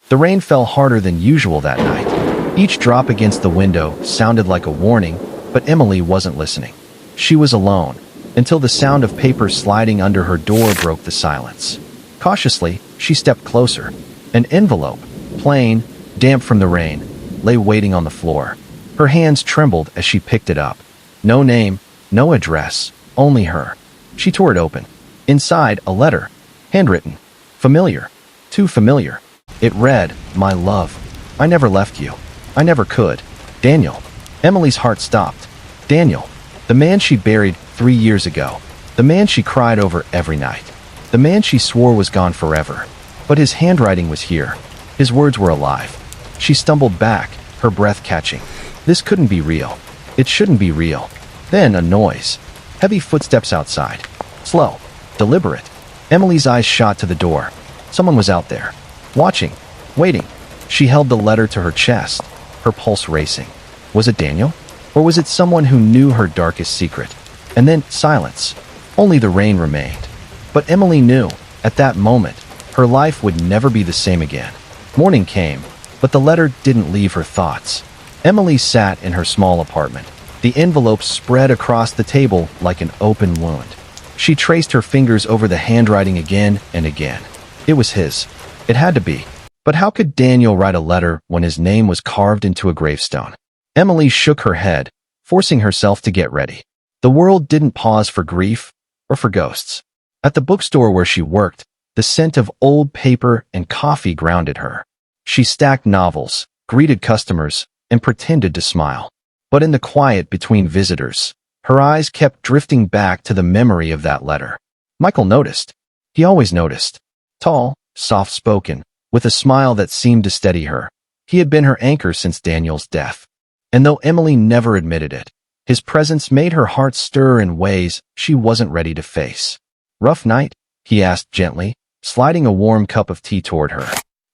The rain fell harder than usual that night. Each drop against the window sounded like a warning, but Emily wasn't listening. She was alone, until the sound of paper sliding under her door broke the silence. Cautiously, she stepped closer. An envelope, plain, damp from the rain, lay waiting on the floor. Her hands trembled as she picked it up. No name, no address, only her. She tore it open. Inside, a letter, handwritten. Familiar. Too familiar. It read, "My love. I never left you. I never could. Daniel." Emily's heart stopped. Daniel. The man she buried 3 years ago. The man she cried over every night. The man she swore was gone forever. But his handwriting was here. His words were alive. She stumbled back, her breath catching. This couldn't be real. It shouldn't be real. Then a noise. Heavy footsteps outside. Slow. Deliberate. Emily's eyes shot to the door. Someone was out there. Watching. Waiting. She held the letter to her chest, her pulse racing. Was it Daniel? Or was it someone who knew her darkest secret? And then silence. Only the rain remained. But Emily knew, at that moment, her life would never be the same again. Morning came, but the letter didn't leave her thoughts. Emily sat in her small apartment. The envelope spread across the table like an open wound. She traced her fingers over the handwriting again and again. It was his. It had to be. But how could Daniel write a letter when his name was carved into a gravestone? Emily shook her head, forcing herself to get ready. The world didn't pause for grief or for ghosts. At the bookstore where she worked, the scent of old paper and coffee grounded her. She stacked novels, greeted customers, and pretended to smile. But in the quiet between visitors, her eyes kept drifting back to the memory of that letter. Michael noticed. He always noticed. Tall, soft-spoken, with a smile that seemed to steady her. He had been her anchor since Daniel's death. And though Emily never admitted it, his presence made her heart stir in ways she wasn't ready to face. "Rough night?" he asked gently, sliding a warm cup of tea toward her.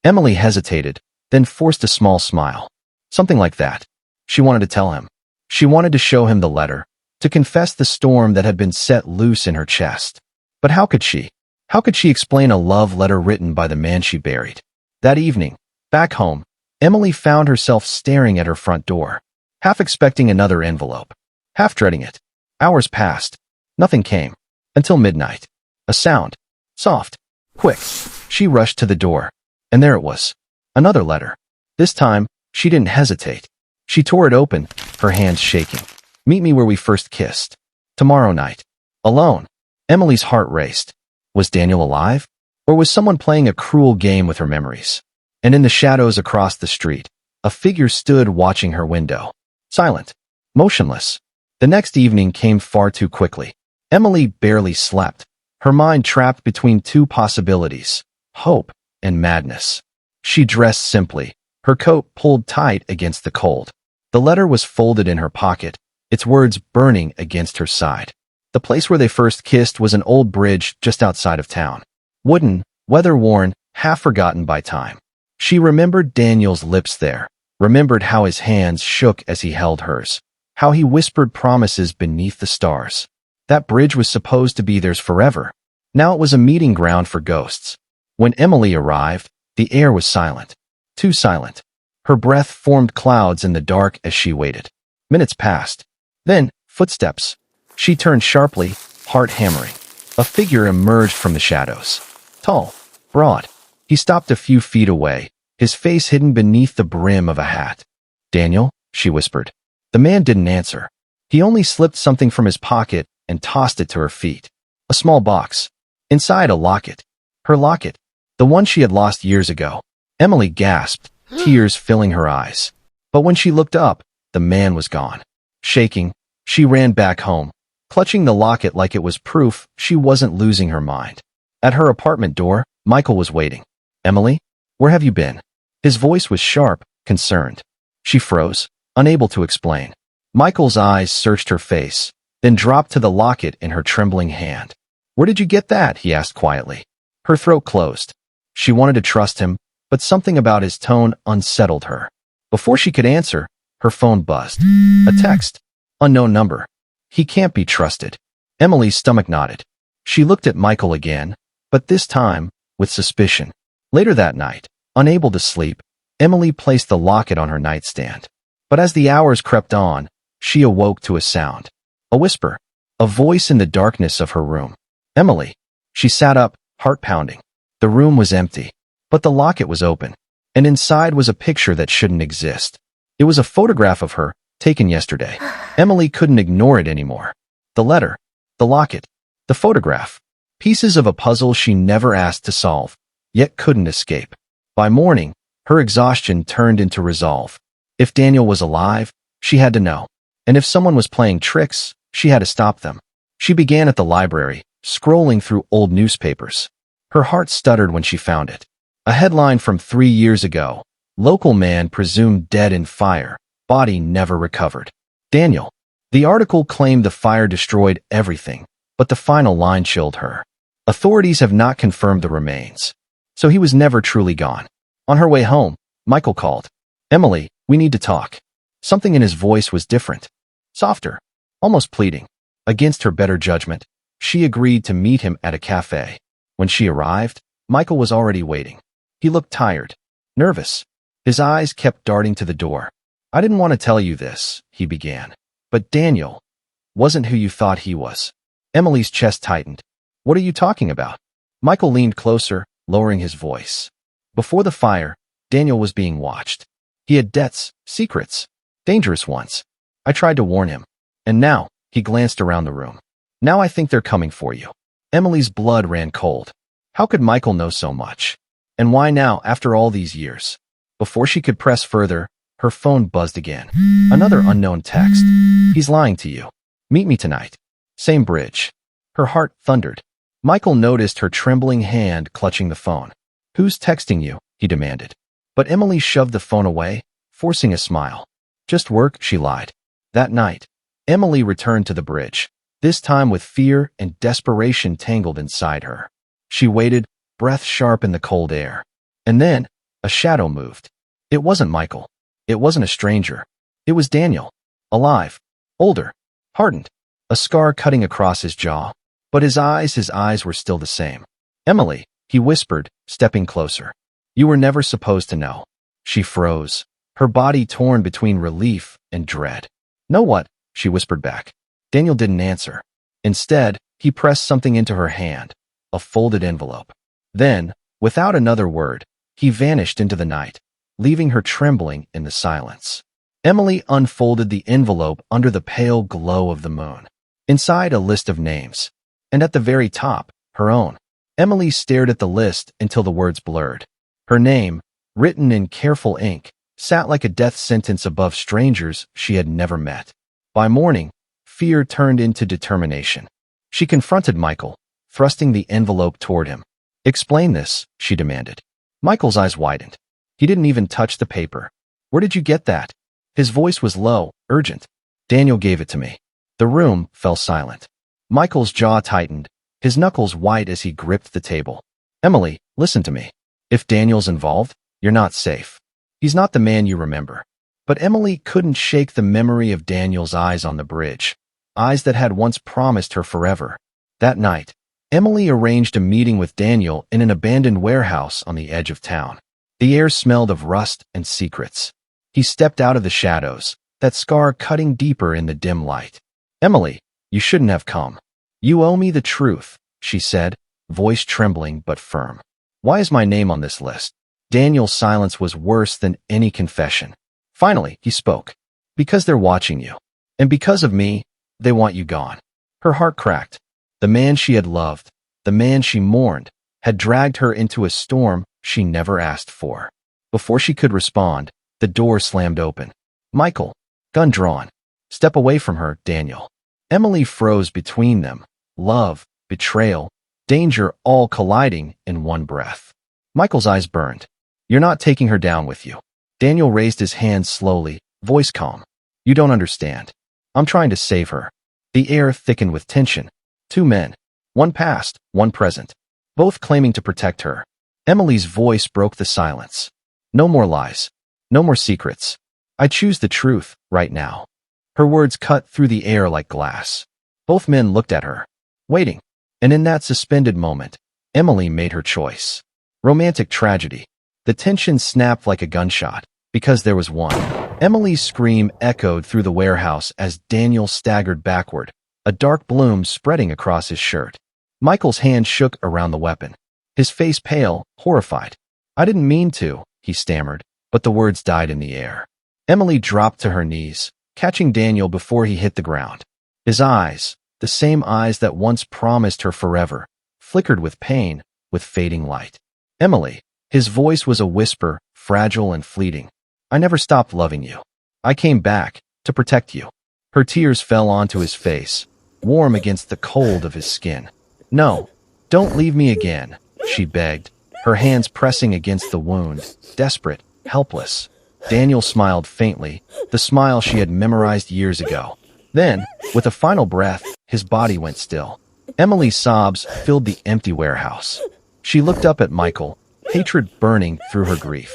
Emily hesitated, then forced a small smile. Something like that. She wanted to tell him. She wanted to show him the letter, to confess the storm that had been set loose in her chest. But how could she? How could she explain a love letter written by the man she buried? That evening, back home, Emily found herself staring at her front door, half expecting another envelope, half dreading it. Hours passed. Nothing came. Until midnight. A sound. Soft. Quick. She rushed to the door. And there it was. Another letter. This time, she didn't hesitate. She tore it open, her hands shaking. "Meet me where we first kissed. Tomorrow night." Alone. Emily's heart raced. Was Daniel alive? Or was someone playing a cruel game with her memories? And in the shadows across the street, a figure stood watching her window. Silent. Motionless. The next evening came far too quickly. Emily barely slept, her mind trapped between two possibilities, hope and madness. She dressed simply, her coat pulled tight against the cold. The letter was folded in her pocket, its words burning against her side. The place where they first kissed was an old bridge just outside of town. Wooden, weather-worn, half-forgotten by time. She remembered Daniel's lips there, remembered how his hands shook as he held hers, how he whispered promises beneath the stars. That bridge was supposed to be theirs forever. Now it was a meeting ground for ghosts. When Emily arrived, the air was silent. Too silent. Her breath formed clouds in the dark as she waited. Minutes passed. Then, footsteps. She turned sharply, heart hammering. A figure emerged from the shadows. Tall, broad. He stopped a few feet away, his face hidden beneath the brim of a hat. "Daniel?" she whispered. The man didn't answer. He only slipped something from his pocket and tossed it to her feet. A small box. Inside, a locket. Her locket. The one she had lost years ago. Emily gasped, tears filling her eyes. But when she looked up, the man was gone. Shaking, she ran back home, clutching the locket like it was proof she wasn't losing her mind. At her apartment door, Michael was waiting. "Emily? Where have you been?" His voice was sharp, concerned. She froze, unable to explain. Michael's eyes searched her face, then dropped to the locket in her trembling hand. "Where did you get that?" he asked quietly. Her throat closed. She wanted to trust him, but something about his tone unsettled her. Before she could answer, her phone buzzed. A text. Unknown number. He can't be trusted. Emily's stomach knotted. She looked at Michael again, but this time, with suspicion. Later that night, Unable to sleep, Emily placed the locket on her nightstand. But as the hours crept on, she awoke to a sound. A whisper. A voice in the darkness of her room. Emily. She sat up, heart pounding. The room was empty. But the locket was open. And inside was a picture that shouldn't exist. It was a photograph of her, taken yesterday. Emily couldn't ignore it anymore. The letter. The locket. The photograph. Pieces of a puzzle she never asked to solve, yet couldn't escape. By morning, her exhaustion turned into resolve. If Daniel was alive, she had to know. And if someone was playing tricks, she had to stop them. She began at the library, scrolling through old newspapers. Her heart stuttered when she found it. A headline from 3 years ago. Local man presumed dead in fire. Body never recovered. Daniel. The article claimed the fire destroyed everything, but the final line chilled her. Authorities have not confirmed the remains. So he was never truly gone. On her way home, Michael called. Emily, we need to talk. Something in his voice was different. Softer. Almost pleading. Against her better judgment, she agreed to meet him at a cafe. When she arrived, Michael was already waiting. He looked tired. Nervous. His eyes kept darting to the door. I didn't want to tell you this, he began. But Daniel wasn't who you thought he was. Emily's chest tightened. What are you talking about? Michael leaned closer, lowering his voice. Before the fire, Daniel was being watched. He had debts, secrets, dangerous ones. I tried to warn him. And now, he glanced around the room. Now I think they're coming for you. Emily's blood ran cold. How could Michael know so much? And why now, after all these years? Before she could press further, her phone buzzed again. Another unknown text. He's lying to you. Meet me tonight. Same bridge. Her heart thundered. Michael noticed her trembling hand clutching the phone. Who's texting you? He demanded. But Emily shoved the phone away, forcing a smile. Just work, she lied. That night, Emily returned to the bridge, this time with fear and desperation tangled inside her. She waited, breath sharp in the cold air. And then, a shadow moved. It wasn't Michael. It wasn't a stranger. It was Daniel. Alive. Older. Hardened. A scar cutting across his jaw. But his eyes were still the same. Emily, he whispered, stepping closer. You were never supposed to know. She froze, her body torn between relief and dread. Know what? She whispered back. Daniel didn't answer. Instead, he pressed something into her hand, a folded envelope. Then, without another word, he vanished into the night, leaving her trembling in the silence. Emily unfolded the envelope under the pale glow of the moon. Inside, a list of names. And at the very top, her own. Emily stared at the list until the words blurred. Her name, written in careful ink, sat like a death sentence above strangers she had never met. By morning, fear turned into determination. She confronted Michael, thrusting the envelope toward him. Explain this, she demanded. Michael's eyes widened. He didn't even touch the paper. Where did you get that? His voice was low, urgent. Daniel gave it to me. The room fell silent. Michael's jaw tightened, his knuckles white as he gripped the table. Emily, listen to me. If Daniel's involved, you're not safe. He's not the man you remember. But Emily couldn't shake the memory of Daniel's eyes on the bridge, eyes that had once promised her forever. That night, Emily arranged a meeting with Daniel in an abandoned warehouse on the edge of town. The air smelled of rust and secrets. He stepped out of the shadows, that scar cutting deeper in the dim light. Emily, you shouldn't have come. You owe me the truth, she said, voice trembling but firm. Why is my name on this list? Daniel's silence was worse than any confession. Finally, he spoke. Because they're watching you. And because of me, they want you gone. Her heart cracked. The man she had loved, the man she mourned, had dragged her into a storm she never asked for. Before she could respond, the door slammed open. Michael, gun drawn. Step away from her, Daniel. Emily froze between them. Love, betrayal, danger all colliding in one breath. Michael's eyes burned. You're not taking her down with you. Daniel raised his hand slowly, voice calm. You don't understand. I'm trying to save her. The air thickened with tension. Two men. One past, one present. Both claiming to protect her. Emily's voice broke the silence. No more lies. No more secrets. I choose the truth, right now. Her words cut through the air like glass. Both men looked at her, waiting. And in that suspended moment, Emily made her choice. Romantic tragedy. The tension snapped like a gunshot, because there was one. Emily's scream echoed through the warehouse as Daniel staggered backward, a dark bloom spreading across his shirt. Michael's hand shook around the weapon, his face pale, horrified. "I didn't mean to," he stammered, but the words died in the air. Emily dropped to her knees, catching Daniel before he hit the ground. His eyes, the same eyes that once promised her forever, flickered with pain, with fading light. "Emily," his voice was a whisper, fragile and fleeting. "I never stopped loving you. I came back to protect you." Her tears fell onto his face, warm against the cold of his skin. "No, don't leave me again," she begged, her hands pressing against the wound, desperate, helpless. Daniel smiled faintly, the smile she had memorized years ago. Then, with a final breath, his body went still. Emily's sobs filled the empty warehouse. She looked up at Michael, hatred burning through her grief.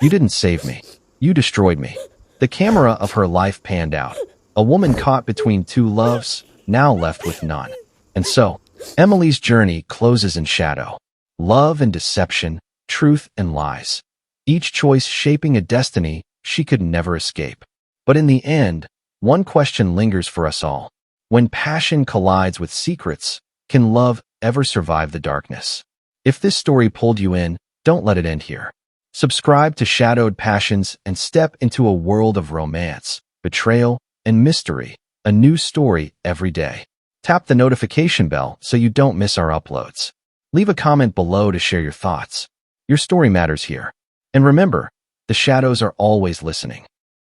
"You didn't save me. You destroyed me." The camera of her life panned out. A woman caught between two loves, now left with none. And so, Emily's journey closes in shadow. Love and deception, truth and lies. Each choice shaping a destiny she could never escape. But in the end, one question lingers for us all. When passion collides with secrets, can love ever survive the darkness? If this story pulled you in, don't let it end here. Subscribe to Shadowed Passions and step into a world of romance, betrayal, and mystery, a new story every day. Tap the notification bell so you don't miss our uploads. Leave a comment below to share your thoughts. Your story matters here. And remember, the shadows are always listening.